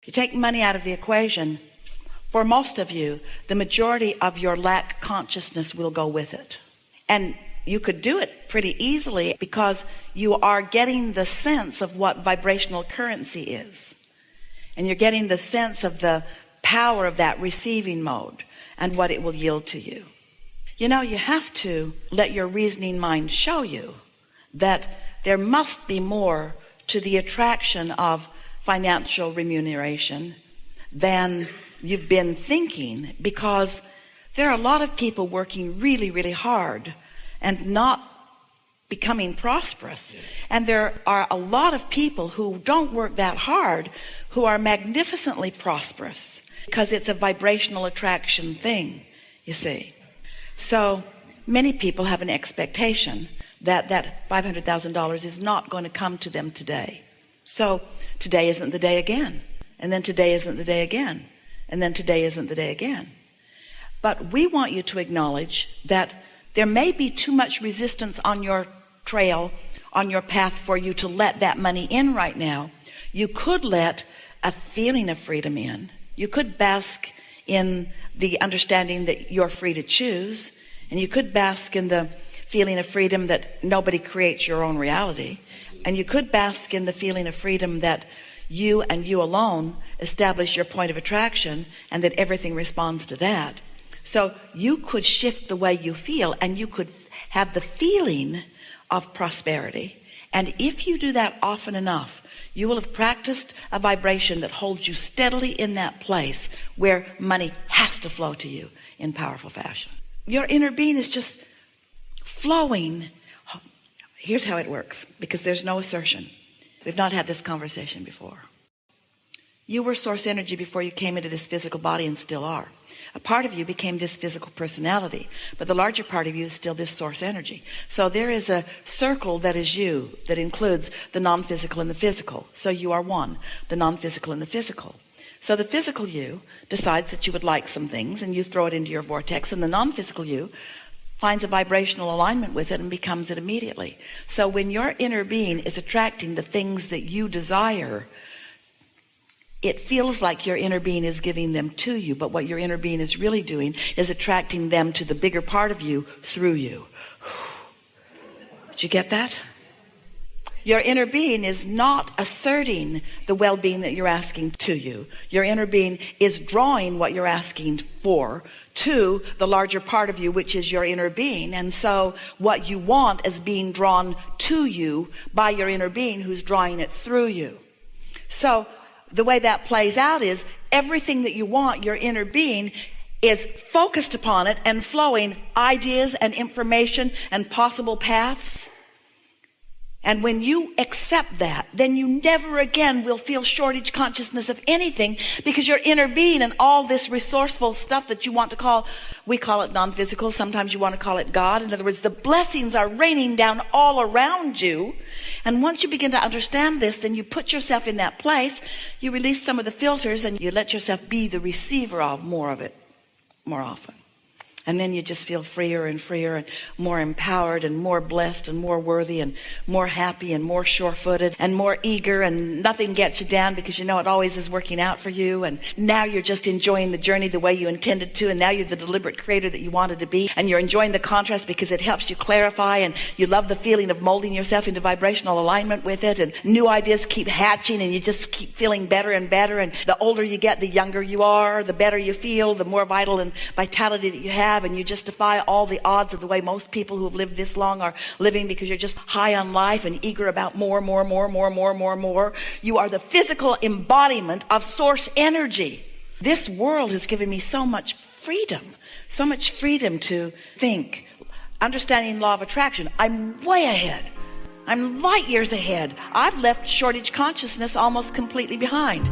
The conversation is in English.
You take money out of the equation, for most of you, the majority of your lack consciousness will go with it. And you could do it pretty easily because you are getting the sense of what vibrational currency is. And you're getting the sense of the power of that receiving mode and what it will yield to you. You know, you have to let your reasoning mind show you that there must be more to the attraction of financial remuneration than you've been thinking, because there are a lot of people working really, really hard and not becoming prosperous. And there are a lot of people who don't work that hard who are magnificently prosperous, because it's a vibrational attraction thing, you see. So many people have an expectation that that $500,000 is not going to come to them today. So today isn't the day again. And then today isn't the day again. And then today isn't the day again. But we want you to acknowledge that there may be too much resistance on your trail, on your path, for you to let that money in right now. You could let a feeling of freedom in. You could bask in the understanding that you're free to choose. And you could bask in the feeling of freedom that nobody creates your own reality. And you could bask in the feeling of freedom that you and you alone establish your point of attraction, and that everything responds to that. So you could shift the way you feel, and you could have the feeling of prosperity. And if you do that often enough, you will have practiced a vibration that holds you steadily in that place where money has to flow to you in powerful fashion. Your inner being is just flowing. Here's how it works, because there's no assertion. We've not had this conversation before. You were source energy before you came into this physical body, and still are. A part of you became this physical personality, but the larger part of you is still this source energy. So there is a circle that is you, that includes the non-physical and the physical. So you are one, the non-physical and the physical. So the physical you decides that you would like some things, and you throw it into your vortex, and the non-physical you finds a vibrational alignment with it and becomes it immediately. So when your inner being is attracting the things that you desire, it feels like your inner being is giving them to you, but what your inner being is really doing is attracting them to the bigger part of you through you. Did you get that? Your inner being is not asserting the well-being that you're asking to you. Your inner being is drawing what you're asking for to the larger part of you, which is your inner being. And so what you want is being drawn to you by your inner being, who's drawing it through you. So the way that plays out is everything that you want, your inner being is focused upon it and flowing ideas and information and possible paths. And when you accept that, then you never again will feel shortage consciousness of anything, because your inner being and all this resourceful stuff that you want to call, we call it non-physical, sometimes you want to call it God. In other words, the blessings are raining down all around you. And once you begin to understand this, then you put yourself in that place, you release some of the filters, and you let yourself be the receiver of more of it more often. And then you just feel freer and freer and more empowered and more blessed and more worthy and more happy and more sure-footed and more eager, and nothing gets you down because you know it always is working out for you. And now you're just enjoying the journey the way you intended to, and now you're the deliberate creator that you wanted to be, and you're enjoying the contrast because it helps you clarify, and you love the feeling of molding yourself into vibrational alignment with it, and new ideas keep hatching, and you just keep feeling better and better. And the older you get, the younger you are, the better you feel, the more vital and vitality that you have. And you just defy all the odds of the way most people who have lived this long are living, because you're just high on life and eager about more. You are the physical embodiment of source energy. This world has given me so much freedom to think. Understanding law of attraction, I'm way ahead. I'm light years ahead. I've left shortage consciousness almost completely behind.